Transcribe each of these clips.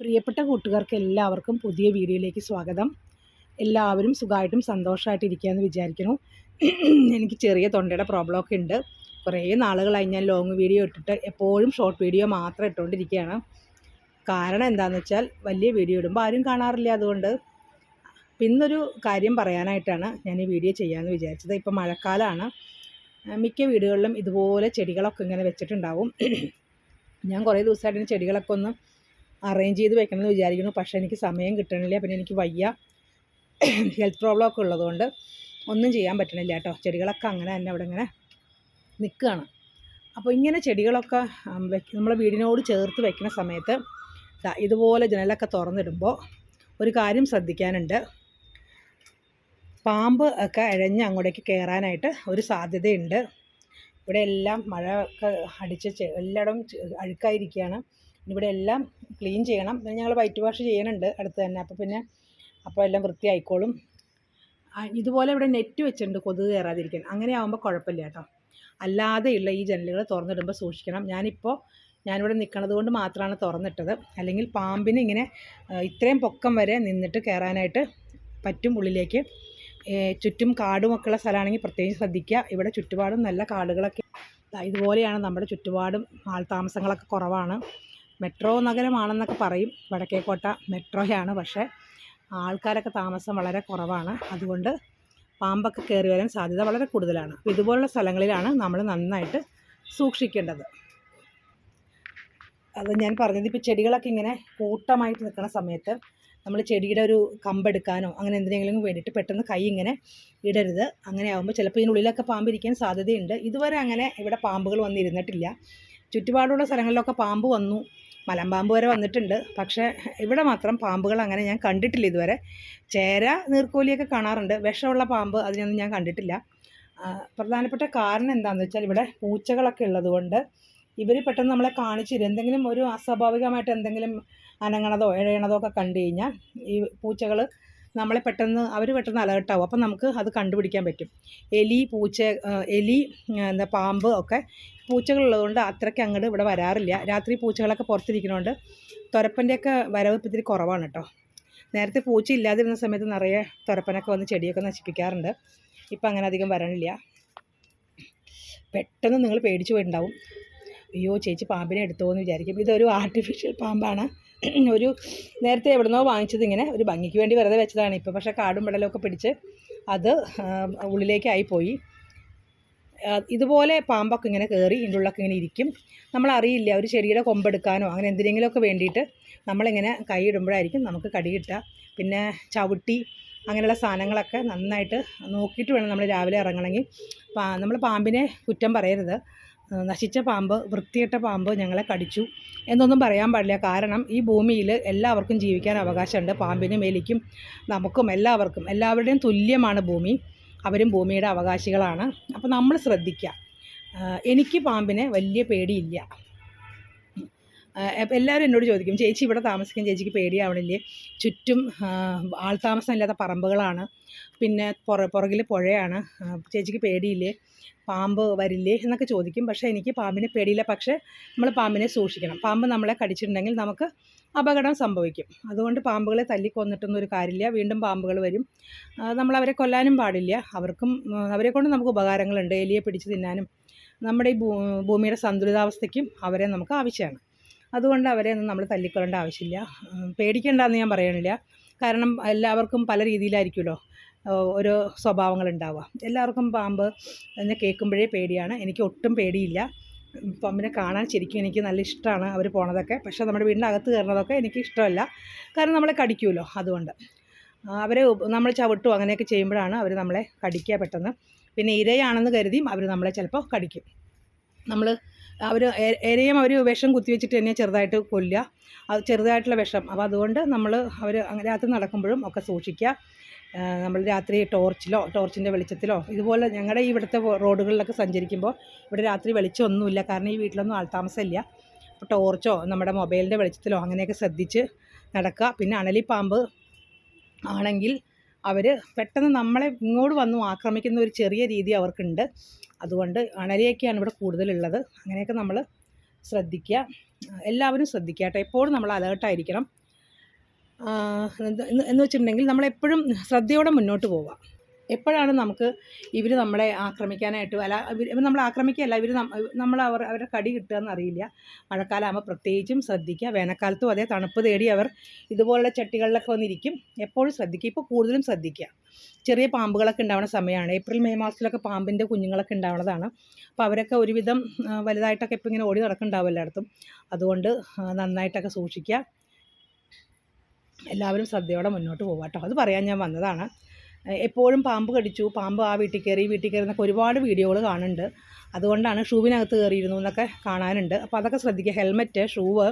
പ്രിയപ്പെട്ട കൂട്ടുകാർക്ക് എല്ലാവർക്കും പുതിയ വീഡിയോയിലേക്ക് സ്വാഗതം. എല്ലാവരും സുഖമായിട്ടും സന്തോഷമായിട്ട് ഇരിക്കുകയെന്ന് വിചാരിക്കുന്നു. എനിക്ക് ചെറിയ തൊണ്ടയുടെ പ്രോബ്ലമൊക്കെ ഉണ്ട്. കുറേ നാളുകളായി ഞാൻ ലോങ് വീഡിയോ ഇട്ടിട്ട് എപ്പോഴും ഷോർട്ട് വീഡിയോ മാത്രം ഇട്ടുകൊണ്ടിരിക്കുകയാണ്. കാരണം എന്താണെന്ന് വെച്ചാൽ വലിയ വീഡിയോ ഇടുമ്പോൾ ആരും കാണാറില്ല. അതുകൊണ്ട് ഇന്നൊരു കാര്യം പറയാനായിട്ടാണ് ഞാൻ ഈ വീഡിയോ ചെയ്യാമെന്ന് വിചാരിച്ചത്. ഇപ്പം മഴക്കാലമാണ്. മിക്ക വീടുകളിലും ഇതുപോലെ ചെടികളൊക്കെ ഇങ്ങനെ വെച്ചിട്ടുണ്ടാവും. ഞാൻ കുറേ ദിവസമായിട്ട് ചെടികളൊക്കെ ഒന്ന് അറേഞ്ച് ചെയ്ത് വെക്കണമെന്ന് വിചാരിക്കുന്നു. പക്ഷേ എനിക്ക് സമയം കിട്ടണില്ല. പിന്നെ എനിക്ക് വയ്യ, ഹെൽത്ത് പ്രോബ്ലം ഒക്കെ ഉള്ളതുകൊണ്ട് ഒന്നും ചെയ്യാൻ പറ്റണില്ല കേട്ടോ. ചെടികളൊക്കെ അങ്ങനെ തന്നെ അവിടെ ഇങ്ങനെ നിൽക്കുകയാണ്. അപ്പോൾ ഇങ്ങനെ ചെടികളൊക്കെ നമ്മളെ വീടിനോട് ചേർത്ത് വെക്കുന്ന സമയത്ത് ഇതുപോലെ ജനലൊക്കെ തുറന്നിടുമ്പോൾ ഒരു കാര്യം ശ്രദ്ധിക്കാനുണ്ട്. പാമ്പ് ഒക്കെ ഇഴഞ്ഞ് അങ്ങോട്ടേക്ക് കയറാനായിട്ട് ഒരു സാധ്യതയുണ്ട്. ഇവിടെ എല്ലാം മഴ ഒക്കെ അടിച്ച് എല്ലായിടവും അഴുക്കായിരിക്കുകയാണ്. ഇവിടെ എല്ലാം ക്ലീൻ ചെയ്യണം. ഞങ്ങൾ വൈറ്റ് വാഷ് ചെയ്യുന്നുണ്ട് അടുത്ത് തന്നെ. അപ്പോൾ എല്ലാം വൃത്തിയായിക്കോളും. ഇതുപോലെ ഇവിടെ നെറ്റ് വെച്ചിട്ടുണ്ട് കൊതുക് കയറാതിരിക്കാൻ. അങ്ങനെ ആകുമ്പോൾ കുഴപ്പമില്ല കേട്ടോ. അല്ലാതെയുള്ള ഈ ജനലുകൾ തുറന്നിടുമ്പോൾ സൂക്ഷിക്കണം. ഞാനിവിടെ നിൽക്കുന്നത് കൊണ്ട് മാത്രമാണ് തുറന്നിട്ടത്. അല്ലെങ്കിൽ പാമ്പിന് ഇങ്ങനെ ഇത്രയും പൊക്കം വരെ നിന്നിട്ട് കയറാനായിട്ട് പറ്റും ഉള്ളിലേക്ക്. ചുറ്റും കാടുമൊക്കെ ഉള്ള സ്ഥലമാണെങ്കിൽ പ്രത്യേകിച്ച് ശ്രദ്ധിക്കുക. ഇവിടെ ചുറ്റുപാടും നല്ല കാടുകളൊക്കെ ഇതുപോലെയാണ്. നമ്മുടെ ചുറ്റുപാടും ആൾതാമസങ്ങളൊക്കെ കുറവാണ്. മെട്രോ നഗരമാണെന്നൊക്കെ പറയും. വടക്കേക്കോട്ട മെട്രോയാണ്. പക്ഷേ ആൾക്കാരൊക്കെ താമസം വളരെ കുറവാണ്. അതുകൊണ്ട് പാമ്പൊക്കെ കയറി വരാൻ സാധ്യത വളരെ കൂടുതലാണ്. അപ്പോൾ ഇതുപോലുള്ള സ്ഥലങ്ങളിലാണ് നമ്മൾ നന്നായിട്ട് സൂക്ഷിക്കേണ്ടത്. അത് ഞാൻ പറഞ്ഞത്. ഇപ്പോൾ ചെടികളൊക്കെ ഇങ്ങനെ കൂട്ടമായിട്ട് നിൽക്കുന്ന സമയത്ത് നമ്മൾ ചെടിയുടെ ഒരു കമ്പെടുക്കാനോ അങ്ങനെ എന്തിനെങ്കിലും വേണ്ടിയിട്ട് പെട്ടെന്ന് കൈ ഇങ്ങനെ ഇടരുത്. അങ്ങനെ ആകുമ്പോൾ ചിലപ്പോൾ ഇതിനുള്ളിലൊക്കെ പാമ്പ് ഇരിക്കാൻ സാധ്യതയുണ്ട്. ഇതുവരെ അങ്ങനെ ഇവിടെ പാമ്പുകൾ വന്നിരുന്നിട്ടില്ല. ചുറ്റുപാടുള്ള സ്ഥലങ്ങളിലൊക്കെ പാമ്പ് വന്നു, മലമ്പാമ്പ് വരെ വന്നിട്ടുണ്ട്. പക്ഷേ ഇവിടെ മാത്രം പാമ്പുകൾ അങ്ങനെ ഞാൻ കണ്ടിട്ടില്ല ഇതുവരെ. ചേര, നീർക്കോലിയൊക്കെ കാണാറുണ്ട്. വിഷമുള്ള പാമ്പ് അതിനൊന്നും ഞാൻ കണ്ടിട്ടില്ല. പ്രധാനപ്പെട്ട കാരണം എന്താണെന്ന് വെച്ചാൽ ഇവിടെ പൂച്ചകളൊക്കെ ഉള്ളതുകൊണ്ട് ഇവർ പെട്ടെന്ന് നമ്മളെ കാണിച്ചിരും. എന്തെങ്കിലും ഒരു അസ്വാഭാവികമായിട്ട് എന്തെങ്കിലും അനങ്ങണതോ ഇഴയണതോ ഒക്കെ കണ്ടു കഴിഞ്ഞാൽ ഈ പൂച്ചകൾ നമ്മളെ പെട്ടെന്ന് അലേർട്ടാവും. അപ്പം നമുക്ക് അത് കണ്ടുപിടിക്കാൻ പറ്റും. എലി പാമ്പ് ഒക്കെ പൂച്ചകളുള്ളതുകൊണ്ട് അത്രയ്ക്ക് അങ്ങോട്ട് ഇവിടെ വരാറില്ല. രാത്രി പൂച്ചകളൊക്കെ പുറത്തിരിക്കുന്നതുകൊണ്ട് തുരപ്പൻ്റെയൊക്കെ വരവ് ഇത്തിരി കുറവാണ് കേട്ടോ. നേരത്തെ പൂച്ച ഇല്ലാതിരുന്ന സമയത്ത് നിറയെ തുരപ്പനൊക്കെ വന്ന് ചെടിയൊക്കെ നശിപ്പിക്കാറുണ്ട്. ഇപ്പം അങ്ങനെ അധികം വരണില്ല. പെട്ടെന്ന് നിങ്ങൾ പേടിച്ചു പോയിട്ടുണ്ടാവും. അയ്യോ ചേച്ചി പാമ്പിനെ എടുത്തോ എന്ന് വിചാരിക്കും. ഇതൊരു ആർട്ടിഫിഷ്യൽ പാമ്പാണ്. നേരത്തെ എവിടുന്നോ വാങ്ങിച്ചത്, ഇങ്ങനെ ഒരു ഭംഗിക്ക് വേണ്ടി വെറുതെ വെച്ചതാണ്. ഇപ്പോൾ പക്ഷേ കാടും വെള്ളമൊക്കെ പിടിച്ച് അത് ഉള്ളിലേക്കായിപ്പോയി. ഇതുപോലെ പാമ്പൊക്കെ ഇങ്ങനെ കയറി ഇതിൻ്റെ ഉള്ളിലൊക്കെ ഇങ്ങനെ ഇരിക്കും. നമ്മളറിയില്ല. ഒരു ചെടിയുടെ കൊമ്പെടുക്കാനോ അങ്ങനെ എന്തിനെങ്കിലുമൊക്കെ വേണ്ടിയിട്ട് നമ്മളിങ്ങനെ കൈ ഇടുമ്പോഴായിരിക്കും നമുക്ക് കടി കിട്ടുക. പിന്നെ ചവിട്ടി അങ്ങനെയുള്ള സാധനങ്ങളൊക്കെ നന്നായിട്ട് നോക്കിയിട്ട് വേണം നമ്മൾ രാവിലെ ഇറങ്ങണമെങ്കിൽ. നമ്മൾ പാമ്പിനെ കുറ്റം പറയരുത്. നശിച്ച പാമ്പ്, വൃത്തികെട്ട പാമ്പ് ഞങ്ങളെ കടിച്ചു എന്നൊന്നും പറയാൻ പാടില്ല. കാരണം ഈ ഭൂമിയിൽ എല്ലാവർക്കും ജീവിക്കാൻ അവകാശമുണ്ട്. പാമ്പിനും എലിക്കും നമുക്കും എല്ലാവരുടെയും തുല്യമാണ് ഭൂമി. അവരും ഭൂമിയുടെ അവകാശികളാണ്. അപ്പോൾ നമ്മൾ ശ്രദ്ധിക്കുക. എനിക്ക് പാമ്പിനെ വലിയ പേടിയില്ല. എല്ലാവരും എന്നോട് ചോദിക്കും, ചേച്ചി ഇവിടെ താമസിക്കാൻ ചേച്ചിക്ക് പേടിയാവണില്ലേ? ചുറ്റും ആൾതാമസം ഇല്ലാത്ത പറമ്പുകളാണ്, പിന്നെ പുറകിൽ പുഴയാണ്, ചേച്ചിക്ക് പേടിയില്ലേ? പാമ്പ് വരില്ലേ എന്നൊക്കെ ചോദിക്കും. പക്ഷേ എനിക്ക് പാമ്പിനെ പേടിയില്ല. പക്ഷേ നമ്മൾ പാമ്പിനെ സൂക്ഷിക്കണം. പാമ്പ് നമ്മളെ കടിച്ചിട്ടുണ്ടെങ്കിൽ നമുക്ക് അപകടം സംഭവിക്കും. അതുകൊണ്ട് പാമ്പുകളെ തല്ലിക്കൊന്നിട്ടൊന്നും ഒരു കാര്യമില്ല. വീണ്ടും പാമ്പുകൾ വരും. നമ്മളവരെ കൊല്ലാനും പാടില്ല. അവരെ കൊണ്ട് നമുക്ക് ഉപകാരങ്ങളുണ്ട്. എലിയെ പിടിച്ച് തിന്നാനും നമ്മുടെ ഈ ഭൂമിയുടെ സന്തുലിതാവസ്ഥയ്ക്കും അവരെ നമുക്ക് ആവശ്യമാണ്. അതുകൊണ്ട് അവരെ ഒന്നും നമ്മൾ തല്ലിക്കൊള്ളേണ്ട ആവശ്യമില്ല. പേടിക്കേണ്ടെന്ന് ഞാൻ പറയണില്ല. കാരണം എല്ലാവർക്കും പല രീതിയിലായിരിക്കുമല്ലോ ഓരോ സ്വഭാവങ്ങളുണ്ടാവുക. എല്ലാവർക്കും പാമ്പ് എന്ന് കേൾക്കുമ്പോഴേ പേടിയാണ്. എനിക്ക് ഒട്ടും പേടിയില്ല. പാമ്പിനെ കാണാൻ ശരിക്കും എനിക്ക് നല്ല ഇഷ്ടമാണ് അവർ പോണതൊക്കെ. പക്ഷേ നമ്മുടെ വീടിൻ്റെ അകത്ത് കയറുന്നതൊക്കെ എനിക്ക് ഇഷ്ടമല്ല. കാരണം നമ്മളെ കടിക്കുമല്ലോ. അതുകൊണ്ട് അവരെ നമ്മൾ ചവിട്ടും അങ്ങനെയൊക്കെ ചെയ്യുമ്പോഴാണ് അവർ നമ്മളെ കടിക്കുക പെട്ടെന്ന്. പിന്നെ ഇരയാണെന്ന് കരുതിയും അവർ നമ്മളെ ചിലപ്പോൾ കടിക്കും. അവർ വിഷം കുത്തിവെച്ചിട്ട് തന്നെ ചെറുതായിട്ട് കൊല്ലുക. അത് ചെറുതായിട്ടുള്ള വിഷം. അപ്പോൾ അതുകൊണ്ട് അവർ രാത്രി നടക്കുമ്പോഴും ഒക്കെ സൂക്ഷിക്കുക. നമ്മൾ രാത്രി ടോർച്ചിൻ്റെ വെളിച്ചത്തിലോ ഇതുപോലെ ഞങ്ങളുടെ ഇവിടുത്തെ റോഡുകളിലൊക്കെ സഞ്ചരിക്കുമ്പോൾ ഇവിടെ രാത്രി വെളിച്ചമൊന്നുമില്ല. കാരണം ഈ വീട്ടിലൊന്നും ആൾതാമസമില്ല. അപ്പോൾ ടോർച്ചോ നമ്മുടെ മൊബൈലിൻ്റെ വെളിച്ചത്തിലോ അങ്ങനെയൊക്കെ ശ്രദ്ധിച്ച് നടക്കുക. പിന്നെ അണലിപ്പാമ്പ് ആണെങ്കിൽ അവർ പെട്ടെന്ന് നമ്മളെ ഇങ്ങോട്ട് വന്നു ആക്രമിക്കുന്ന ഒരു ചെറിയ രീതി അവർക്കുണ്ട്. അതുകൊണ്ട് അണലിയൊക്കെയാണ് ഇവിടെ കൂടുതലുള്ളത്. അങ്ങനെയൊക്കെ നമ്മൾ ശ്രദ്ധിക്കുക. എല്ലാവരും ശ്രദ്ധിക്കുക കേട്ടോ. എപ്പോഴും നമ്മൾ അലേർട്ടായിരിക്കണം. എന്ന് വെച്ചിട്ടുണ്ടെങ്കിൽ നമ്മളെപ്പോഴും ശ്രദ്ധയോടെ മുന്നോട്ട് പോവുക. എപ്പോഴാണ് നമുക്ക് ഇവർ നമ്മളെ ആക്രമിക്കാനായിട്ട് ഇവർ നമ്മളെ ആക്രമിക്കുകയല്ല, അവരുടെ കടി കിട്ടുകയെന്ന് അറിയില്ല. മഴക്കാലമാകുമ്പോൾ പ്രത്യേകിച്ചും ശ്രദ്ധിക്കുക. വേനൽക്കാലത്തും അതേ, തണുപ്പ് തേടി അവർ ഇതുപോലുള്ള ചട്ടികളിലൊക്കെ വന്നിരിക്കും. എപ്പോഴും ശ്രദ്ധിക്കുക. ഇപ്പോൾ കൂടുതലും ശ്രദ്ധിക്കുക. ചെറിയ പാമ്പുകളൊക്കെ ഉണ്ടാവുന്ന സമയമാണ്. ഏപ്രിൽ മെയ് മാസത്തിലൊക്കെ പാമ്പിൻ്റെ കുഞ്ഞുങ്ങളൊക്കെ ഉണ്ടാവുന്നതാണ്. അപ്പോൾ അവരൊക്കെ ഒരുവിധം വലുതായിട്ടൊക്കെ ഇപ്പോൾ ഇങ്ങനെ ഓടി നടക്കുന്നുണ്ടാവും എല്ലായിടത്തും. അതുകൊണ്ട് നന്നായിട്ടൊക്കെ സൂക്ഷിക്കുക. എല്ലാവരും ശ്രദ്ധയോടെ മുന്നോട്ട് പോവുക കേട്ടോ. അത് പറയാൻ ഞാൻ വന്നതാണ്. എപ്പോഴും പാമ്പ് കടിച്ചു, പാമ്പ് ആ വീട്ടിൽ കയറി എന്നൊക്കെ ഒരുപാട് വീഡിയോകൾ കാണുന്നുണ്ട്. അതുകൊണ്ടാണ് ഷൂവിനകത്ത് കയറിയിരുന്നു എന്നൊക്കെ കാണാനുണ്ട്. അപ്പോൾ അതൊക്കെ ശ്രദ്ധിക്കുക. ഹെൽമെറ്റ്, ഷൂവ്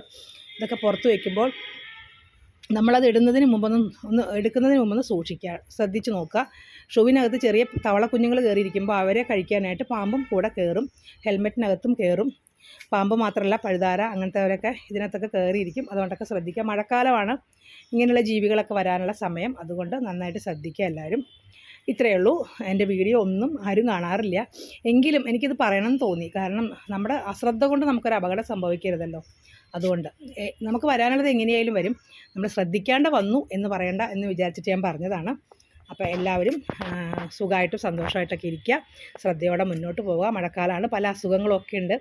ഇതൊക്കെ പുറത്ത് വയ്ക്കുമ്പോൾ നമ്മളത് എടുക്കുന്നതിന് മുമ്പൊന്ന് സൂക്ഷിക്കുക, ശ്രദ്ധിച്ച് നോക്കുക. ഷൂവിനകത്ത് ചെറിയ തവളക്കുഞ്ഞുങ്ങൾ കയറിയിരിക്കുമ്പോൾ അവരെ കഴിക്കാനായിട്ട് പാമ്പും കൂടെ കയറും. ഹെൽമെറ്റിനകത്തും കയറും. പാമ്പ് മാത്രമല്ല, പഴുതാര അങ്ങനത്തെവരൊക്കെ ഇതിനകത്തൊക്കെ കയറിയിരിക്കും. അതുകൊണ്ടൊക്കെ ശ്രദ്ധിക്കുക. മഴക്കാലമാണ് ഇങ്ങനെയുള്ള ജീവികളൊക്കെ വരാനുള്ള സമയം. അതുകൊണ്ട് നന്നായിട്ട് ശ്രദ്ധിക്കുക എല്ലാവരും. ഇത്രയേ ഉള്ളൂ. എൻ്റെ വീഡിയോ ഒന്നും ആരും കാണാറില്ല, എങ്കിലും എനിക്കിത് പറയണമെന്ന് തോന്നി. കാരണം നമ്മുടെ അശ്രദ്ധ കൊണ്ട് നമുക്കൊരു അപകടം സംഭവിക്കരുതല്ലോ. അതുകൊണ്ട് നമുക്ക് വരാനുള്ളത് എങ്ങനെയായാലും വരും. നമ്മൾ ശ്രദ്ധിക്കാണ്ട് വന്നു എന്ന് പറയണ്ട എന്ന് വിചാരിച്ചിട്ട് ഞാൻ പറഞ്ഞതാണ്. അപ്പോൾ എല്ലാവരും സുഖമായിട്ടും സന്തോഷമായിട്ടൊക്കെ ഇരിക്കുക. ശ്രദ്ധയോടെ മുന്നോട്ട് പോവുക. മഴക്കാലമാണ്, പല അസുഖങ്ങളൊക്കെ ഉണ്ട്.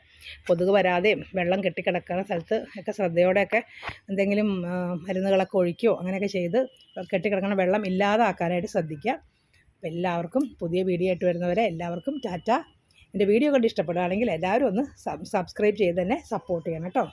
കൊതുക് വരാതെയും വെള്ളം കെട്ടിക്കിടക്കുന്ന സ്ഥലത്ത് ഒക്കെ ശ്രദ്ധയോടെയൊക്കെ എന്തെങ്കിലും മരുന്നുകളൊക്കെ ഒഴിക്കുകയോ അങ്ങനെയൊക്കെ ചെയ്ത് കെട്ടിക്കിടക്കുന്ന വെള്ളം ഇല്ലാതാക്കാനായിട്ട് ശ്രദ്ധിക്കുക. അപ്പോൾ എല്ലാവർക്കും പുതിയ വീഡിയോ ആയിട്ട് വരുന്നവരെ എല്ലാവർക്കും ടാറ്റ. എൻ്റെ വീഡിയോ കണ്ട് ഇഷ്ടപ്പെടുകയാണെങ്കിൽ എല്ലാവരും ഒന്ന് സബ്സ്ക്രൈബ് ചെയ്ത് തന്നെ സപ്പോർട്ട് ചെയ്യണം കേട്ടോ.